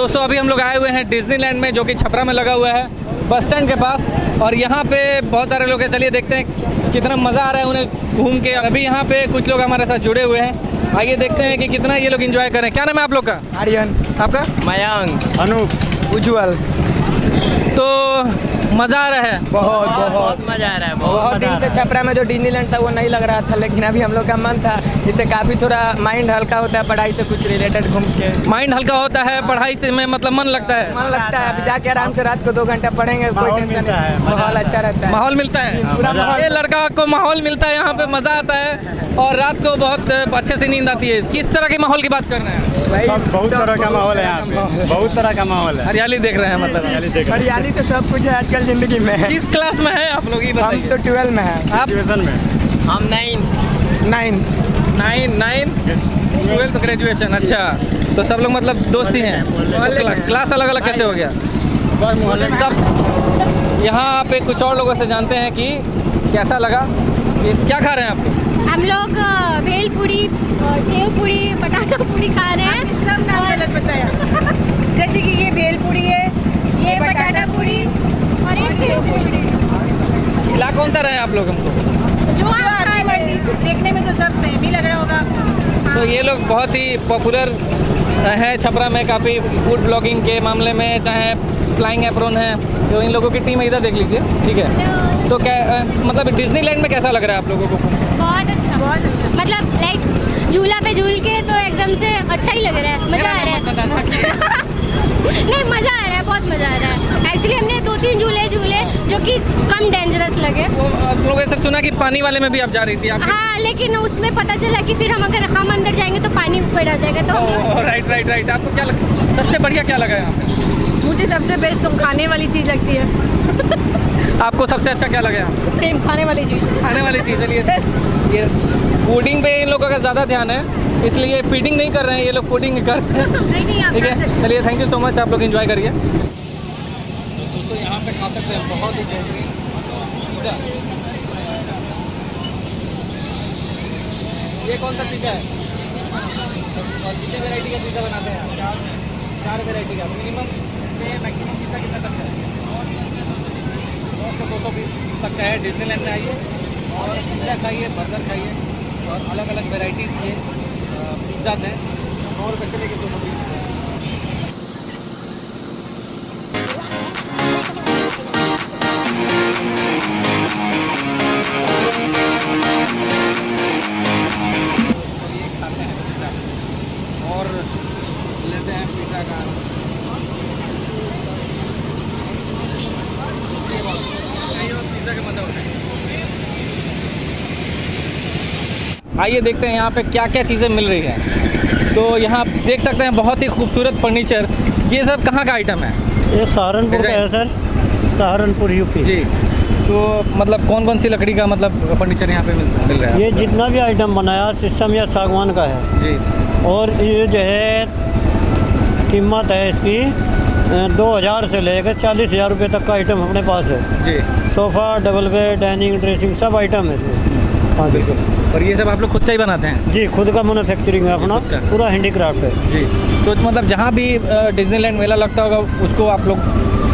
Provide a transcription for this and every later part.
दोस्तों अभी हम लोग आए हुए हैं डिज्नीलैंड में, जो कि छपरा में लगा हुआ है बस स्टैंड के पास। और यहाँ पे बहुत सारे लोग हैं, चलिए देखते हैं कितना मज़ा आ रहा है उन्हें घूम के। अभी यहाँ पे कुछ लोग हमारे साथ जुड़े हुए हैं, आइए देखते हैं कि कितना ये लोग एंजॉय करें। क्या नाम है आप लोग का? आर्यन, आपका? मयंक, अनूप, उज्जवल। तो मज़ा आ रहा है? बहुत मजा आ रहा है। बहुत दिन से छपरा में जो डिज्नीलैंड था वो नहीं लग रहा था, लेकिन अभी हम लोग का मन था, इससे काफ़ी थोड़ा माइंड हल्का होता है, पढ़ाई से कुछ रिलेटेड घूम के माइंड हल्का होता है, पढ़ाई से में मतलब मन लगता है। मन लगता है। अभी जाके आराम से रात को 2 घंटा पढ़ेंगे, कोई टेंशन नहीं, माहौल अच्छा रहता है। माहौल मिलता है, पूरा माहौल। ये लड़का को माहौल मिलता है, यहाँ पे मज़ा आता है और रात को बहुत अच्छे से नींद आती है। किस तरह के माहौल की बात कर रहे हैं? बहुत तरह का माहौल है यहाँ पे, बहुत तरह का माहौल है। हरियाली देख रहे हैं मतलब? हरियाली तो सब कुछ है आजकल ज़िंदगी में। किस क्लास में है आप लोग, ये हम बताइए। तो 12 में है। आप? ग्रेजुएशन में। हम 9 12th ग्रेजुएशन। अच्छा, तो सब लोग मतलब दोस्त ही हैं? तो क्लास अलग अलग कैसे हो गया? सब यहाँ पे कुछ और लोगों से जानते हैं कि कैसा लगा, कि क्या खा रहे हैं आप लोग? हम लोग भेल पूरी, सेव पूरी, पटाटा पूरी खा रहे हैं। सब नाम गलत बताया। जैसे कि ये भेल पूरी है, ये पटाटा पूरी और ये सेव पूरी। खिला कौन सा रहे हैं आप लोग हमको? जो जो आप खा आपकी रहे हैं। मर्जी। देखने में तो सब सेम ही लग रहा होगा आपको। तो ये लोग बहुत ही पॉपुलर हैं छपरा में, काफ़ी फूड ब्लॉगिंग के मामले में, चाहे फ्लाइंग एप्रोन है, तो इन लोगों की टीम है, इधर देख लीजिए, ठीक है। तो क्या मतलब डिज्नीलैंड में कैसा लग रहा है आप लोगों को? बहुत अच्छा, मतलब लाइक झूला पे झूल के तो एकदम से अच्छा ही लग रहा है, मज़ा आ रहा है। नहीं, मज़ा आ रहा है, बहुत मज़ा आ रहा है। एक्चुअली हमने 2-3 झूले जो कि कम डेंजरस लगे। आप लोग ऐसा सुना कि पानी वाले में भी आप जा रही थी आप? हाँ, लेकिन उसमें पता चला कि फिर अगर हम अंदर जाएंगे तो पानी ऊपर आ जाएगा, तो हम लोग। राइट। आपको क्या सबसे बढ़िया क्या लगा यहाँ पे? मुझे सबसे बेस्ट तो खाने वाली चीज़ लगती है। आपको सबसे अच्छा क्या लगा यहाँ पे? सेम खाने वाली चीज़। खाने वाली चीज़। चलिए, ये फूडिंग पे इन लोगों का ज़्यादा ध्यान है, इसलिए फीडिंग नहीं कर रहे हैं, ये लोग फूडिंग कर रहे हैं, ठीक है। चलिए, थैंक यू सो मच, आप लोग एंजॉय करिए। दोस्तों यहाँ पे खा सकते हैं, बहुत ही बेहतरीन पिज़्ज़ा। ये कौन सा पिज़्ज़ा है और कितने वैरायटी का पिज़्ज़ा बनाते हैं? 4 वैरायटी का। मिनिमम में मैक्सिमम कितना तक है? 200 पीस तक का है। डिज्नीलैंड में आइए और पिज़्ज़ा खाइए, बर्गर खाइए और अलग अलग वैराइटीज़ के पिज़्ज़ाज हैं। 100 रुपये से लेकर 200 पीस। खाते हैं पिज़्ज़ा और लेते हैं पिज़्ज़ा का पिज़्ज़ा का मज़ा उठाएं। आइए देखते हैं यहाँ पे क्या क्या चीज़ें मिल रही हैं। तो यहाँ देख सकते हैं बहुत ही खूबसूरत फर्नीचर। ये सब कहाँ का आइटम है? ये सहारनपुर का है सर, सहारनपुर यूपी जी। तो मतलब कौन कौन सी लकड़ी का मतलब फर्नीचर यहाँ पे मिल रहा है? ये जितना भी आइटम बनाया शीशम या सागवान का है जी। और ये जो है कीमत है इसकी 2000 से लेकर 40,000 रुपये तक का आइटम अपने पास है जी। Sofa, double bed, dining, dressing सब आइटम है इसमें। हाँ बिल्कुल। और ये सब आप लोग खुद से ही बनाते हैं? जी, खुद का मैन्युफैक्चरिंग है अपना, खुद का। पूरा हैंडीक्राफ्ट है जी। तो मतलब जहाँ भी डिज्नीलैंड मेला लगता होगा उसको आप लोग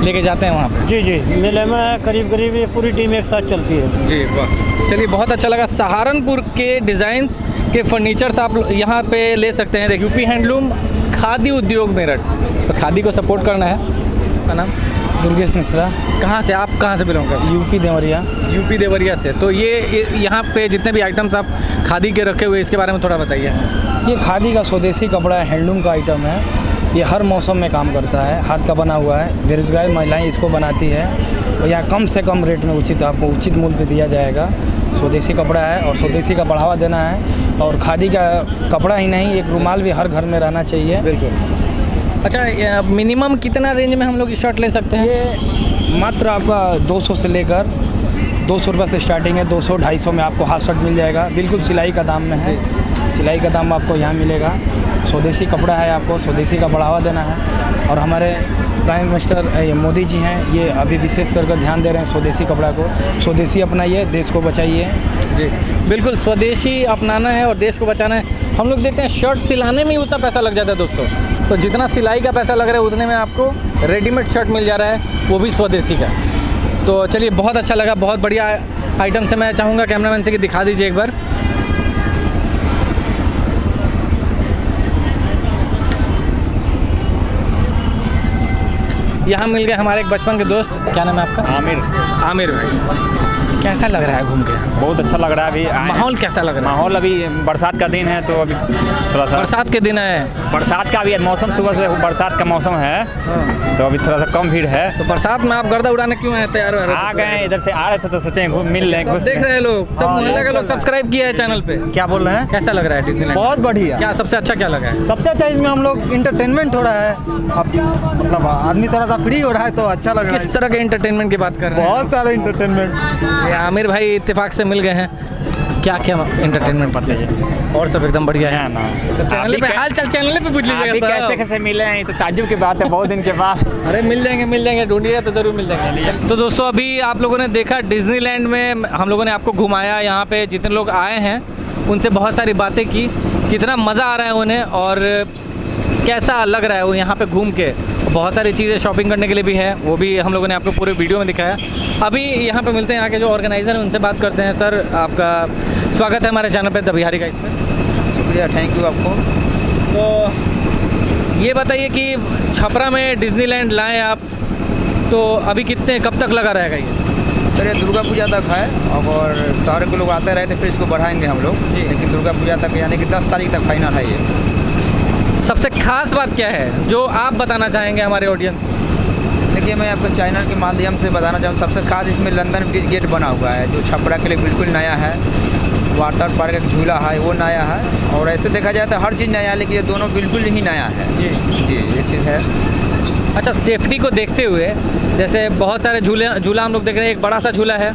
लेके जाते हैं वहाँ पे? जी जी, मेले में करीब ये पूरी टीम एक साथ चलती है। जी, वाह। चलिए, बहुत अच्छा लगा। सहारनपुर के डिज़ाइंस के फर्नीचर्स आप यहाँ पे ले सकते हैं। देखिए, यूपी हैंडलूम खादी उद्योग मेरठ। तो खादी को सपोर्ट करना है। का नाम? दुर्गेश मिश्रा। कहाँ से आप, कहाँ से बिलोंग करते हैं? यूपी देवरिया। यूपी देवरिया से। तो ये यहाँ पे जितने भी आइटम्स आप खादी के रखे हुए, इसके बारे में थोड़ा बताइए। ये खादी का स्वदेशी कपड़ा है, हैंडलूम का आइटम है। ये हर मौसम में काम करता है, हाथ का बना हुआ है। बेरोजगार महिलाएं इसको बनाती है और यहाँ कम से कम रेट में आपको उचित मूल्य पे दिया जाएगा। स्वदेशी कपड़ा है और स्वदेशी का बढ़ावा देना है। और खादी का कपड़ा ही नहीं, एक रुमाल भी हर घर में रहना चाहिए। बिल्कुल। अच्छा, मिनिमम कितना रेंज में हम लोग शर्ट ले सकते हैं? ये मात्र आपका 200 से लेकर 200 रुपये से स्टार्टिंग है। 200-250 में आपको हाफ शर्ट मिल जाएगा, बिल्कुल सिलाई का दाम में है। सिलाई का दाम आपको यहाँ मिलेगा। स्वदेशी कपड़ा है, आपको स्वदेशी का बढ़ावा देना है। और हमारे प्राइम मिनिस्टर मोदी जी हैं, ये अभी विशेष कर ध्यान दे रहे हैं स्वदेशी कपड़ा को। स्वदेशी अपनाइए, देश को बचाइए। जी बिल्कुल, स्वदेशी अपनाना है और देश को बचाना है। हम लोग देखते हैं शर्ट सिलाने में ही उतना पैसा लग जाता है दोस्तों। तो जितना सिलाई का पैसा लग रहा है उतने में आपको रेडीमेड शर्ट मिल जा रहा है, वो भी स्वदेशी का। तो चलिए बहुत अच्छा लगा, बहुत बढ़िया आइटम से। मैं चाहूँगा कैमरामैन से कि दिखा दीजिए एक बार। यहाँ मिल गए हमारे एक बचपन के दोस्त, क्या नाम है आपका? आमिर भाई, कैसा लग रहा है घूम के? बहुत अच्छा लग रहा है। अभी माहौल कैसा लग रहा है? माहौल अभी बरसात का दिन है तो अभी थोड़ा सा बरसात के दिन है, बरसात का अभी मौसम, सुबह से बरसात का मौसम है तो अभी थोड़ा सा कम भीड़ है। तो बरसात में आप गर्दा उड़ाने क्यों आए? तैयार आ गए, इधर से आ रहे थे तो सोचे घूम मिल लें। सब देख रहे हैं लोग, सब मोहल्ले के लोग सब्सक्राइब किया है चैनल पे। क्या बोल रहे हैं? कैसा लग रहा है डिज्नीलैंड? बहुत बढ़िया। क्या सबसे अच्छा क्या लगा है? सबसे अच्छा इसमें हम लोग इंटरटेनमेंट हो रहा है, अब मतलब आदमी थोड़ा सा फ्री हो रहा है तो अच्छा लग रहा है। किस तरह के इंटरटेनमेंट की बात कर रहे हैं? बहुत सारा इंटरटेनमेंट। ये आमिर भाई इत्तेफाक से मिल गए हैं, क्या क्या इंटरटेनमेंट पता है? और सब एकदम बढ़िया है ना। तो चैनल पे हाल चाल चैनल पे पूछ लीजिएगा। कैसे कैसे मिले हैं तो ताज्जुब की बात है, बहुत दिन के बाद। अरे मिल जाएंगे, ढूंढिएगा तो जरूर मिल जाएंगे। तो दोस्तों अभी आप लोगों ने देखा डिज्नीलैंड में हम लोगों ने आपको घुमाया, यहाँ पे जितने लोग आए हैं उनसे बहुत सारी बातें की, कितना मज़ा आ रहा है उन्हें और कैसा लग रहा है वो यहाँ पे घूम के। बहुत सारी चीज़ें शॉपिंग करने के लिए भी है, वो भी हम लोगों ने आपको पूरे वीडियो में दिखाया। अभी यहाँ पे मिलते हैं यहाँ के जो ऑर्गेनाइज़र हैं, उनसे बात करते हैं। सर आपका स्वागत है हमारे चैनल पे द बिहारी गाइस में। शुक्रिया, थैंक यू आपको। तो ये बताइए कि छपरा में डिज्नीलैंड लाएँ आप, तो अभी कब तक लगा रहेगा ये? सर ये दुर्गा पूजा तक है और शहर के लोग आते रहे थे, फिर इसको बढ़ाएंगे हम लोग, लेकिन दुर्गा पूजा तक यानी कि 10 तारीख तक फाइनल है ये। सबसे खास बात क्या है जो आप बताना चाहेंगे हमारे ऑडियंस को? देखिए मैं आपको चैनल के माध्यम से बताना चाहूँ, सबसे खास इसमें लंदन ब्रिज गेट बना हुआ है जो छपरा के लिए बिल्कुल नया है। वाटर पार्क एक झूला है वो नया है, और ऐसे देखा जाए तो हर चीज़ नया है, लेकिन ये दोनों बिल्कुल ही नया है जी, ये चीज़ है। अच्छा, सेफ्टी को देखते हुए जैसे बहुत सारे झूला हम लोग देख रहे हैं, एक बड़ा सा झूला है,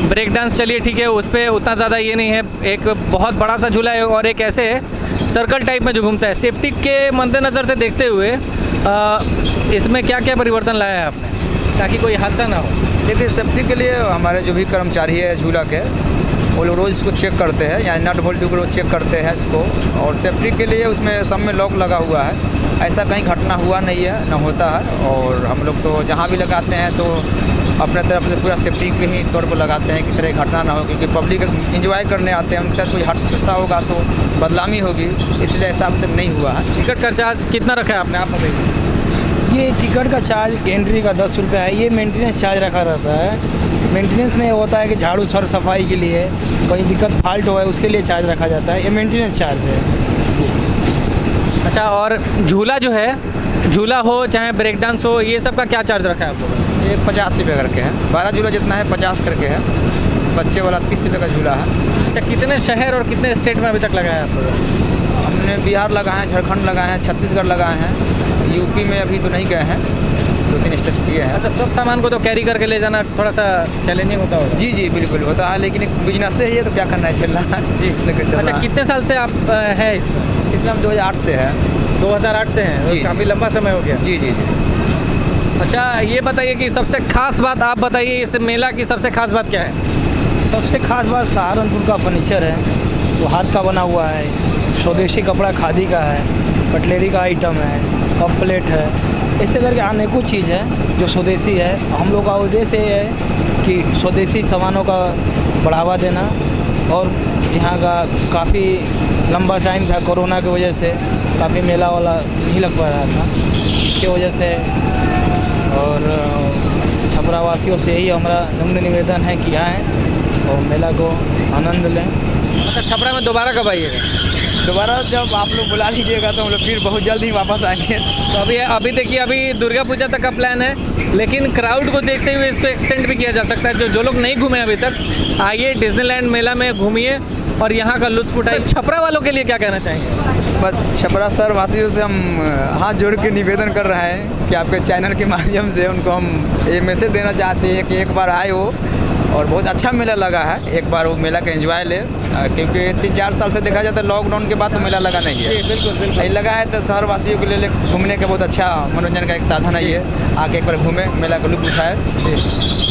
ब्रेक डांस चलिए ठीक है, उस पर उतना ज़्यादा ये नहीं है, एक बहुत बड़ा सा झूला है और एक ऐसे सर्कल टाइप में जो घूमता है। सेफ्टी के मद्देनज़र से देखते हुए इसमें क्या क्या परिवर्तन लाया है आपने ताकि कोई हादसा ना हो? देखिए सेफ्टी के लिए हमारे जो भी कर्मचारी है झूला के, वो लोग रोज़ इसको चेक करते हैं, यानी नट बोल्ट को रोज़ चेक करते हैं इसको, और सेफ्टी के लिए उसमें सब में लॉक लगा हुआ है। ऐसा कहीं घटना हुआ नहीं है, न होता है। और हम लोग तो जहाँ भी लगाते हैं तो अपने तरफ से पूरा सेफ्टी के ही तौर पर लगाते हैं, किसी तरह घटना ना हो, क्योंकि पब्लिक एंजॉय करने आते हैं, उनके साथ कोई हादसा होगा तो बदनामी होगी, इसलिए ऐसा अब तक नहीं हुआ है। टिकट का चार्ज कितना रखा है आपने, आप बताइए? ये टिकट का चार्ज एंट्री का 10 रुपये है, ये मेंटेनेंस चार्ज रखा रहता है। मेंटेनेंस में होता है कि झाड़ू सर सफाई के लिए कोई दिक्कत फाल्ट हो है उसके लिए चार्ज रखा जाता है, ये मेंटेनेंस चार्ज है जी। अच्छा, और झूला जो है, झूला हो चाहे ब्रेक डांस हो, ये सब का क्या चार्ज रखा है आप लोगों ने? ये 50 रुपये करके है, 12 झूला जितना है 50 करके है, बच्चे वाला 30 रुपये का झूला है। अच्छा, कितने शहर और कितने स्टेट में अभी तक लगाया आप लोगों ने? हमने बिहार लगाए हैं, झारखंड लगाए हैं, छत्तीसगढ़ लगाए हैं, यूपी में अभी तो नहीं गए हैं, 2-3 स्टेट किए हैं। अच्छा, सब सामान को तो कैरी करके ले जाना थोड़ा सा चैलेंजिंग होता होगा? जी जी बिल्कुल होता है, लेकिन एक बिजनेस से ही है तो क्या करना है, खेलना है जी। लेकर चलना अच्छा, है। कितने साल से आप हैं इसमें? इसमें हम 2008 से है। 2008 से हैं, जी। काफ़ी लंबा समय हो गया। जी जी जी। अच्छा, ये बताइए कि सबसे खास बात आप बताइए, इस मेला की सबसे खास बात क्या है? सबसे खास बात सहारनपुर का फर्नीचर है, वो हाथ का बना हुआ है, स्वदेशी कपड़ा खादी का है, कटलेरी का आइटम है, कप प्लेट है, ऐसे करके अनेकों चीज़ है जो स्वदेशी है। हम लोग का उद्देश्य ये है कि स्वदेशी सामानों का बढ़ावा देना, और यहाँ का काफ़ी लंबा टाइम था कोरोना की वजह से काफ़ी मेला वाला नहीं लग पा रहा था, इसके वजह से और छपरा वासियों से यही हमारा नम्र निवेदन है कि आएँ और मेला को आनंद लें। अच्छा, छपरा में दोबारा कब आइएगा? दोबारा जब आप लोग बुला लीजिएगा तो हम लोग फिर बहुत जल्द ही वापस आएंगे। तो अभी देखिए, अभी दुर्गा पूजा तक का प्लान है, लेकिन क्राउड को देखते हुए इसको एक्सटेंड भी किया जा सकता है। जो लोग नहीं घूमे अभी तक, आइए डिज्नीलैंड मेला में घूमिए और यहाँ का लुत्फ उठाइए। छपरा वालों के लिए क्या कहना चाहेंगे? बस छपरा शहर वासियों से हम हाथ जोड़ के निवेदन कर रहे हैं कि आपके चैनल के माध्यम से उनको हम ये मैसेज देना चाहते हैं कि एक बार आए हो, और बहुत अच्छा मेला लगा है, एक बार वो मेला का एंजॉय ले, क्योंकि 3-4 साल से देखा जाता है लॉकडाउन के बाद तो मेला लगा नहीं है। बिल्कुल ये लगा है तो शहर वासियों के लिए घूमने का बहुत अच्छा मनोरंजन का एक साधन है ये, आके एक बार घूमे, मेला का लुत्फ उठाए।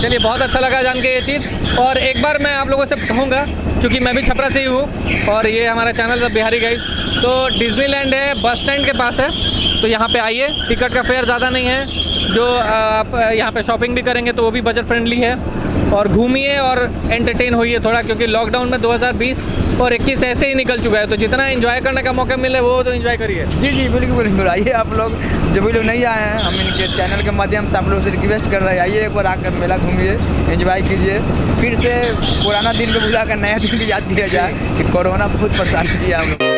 चलिए, बहुत अच्छा लगा जान के ये चीज़। और एक बार मैं आप लोगों से कहूँगा, क्योंकि मैं भी छपरा से ही हूँ और ये हमारा चैनल द बिहारी गाइस, तो डिज्नीलैंड है, बस स्टैंड के पास है, तो यहाँ पे आइए। टिकट का फेयर ज़्यादा नहीं है, जो आप यहाँ पे शॉपिंग भी करेंगे तो वो भी बजट फ्रेंडली है। और घूमिए और एंटरटेन होइए थोड़ा, क्योंकि लॉकडाउन में 2020 और 21 ऐसे ही निकल चुका है, तो जितना एंजॉय करने का मौका मिले वो तो एंजॉय करिए। जी जी बिल्कुल बिल्कुल, आइए आप लोग, जो भी लोग नहीं आए हैं, हम इनके चैनल के माध्यम से आप लोगों से रिक्वेस्ट कर रहे हैं, आइए एक बार आकर मेला घूमिए, एंजॉय कीजिए, फिर से पुराना दिन को भुला कर नया दिन को याद किया जाए कि कोरोना बहुत परेशान किया हम लोग।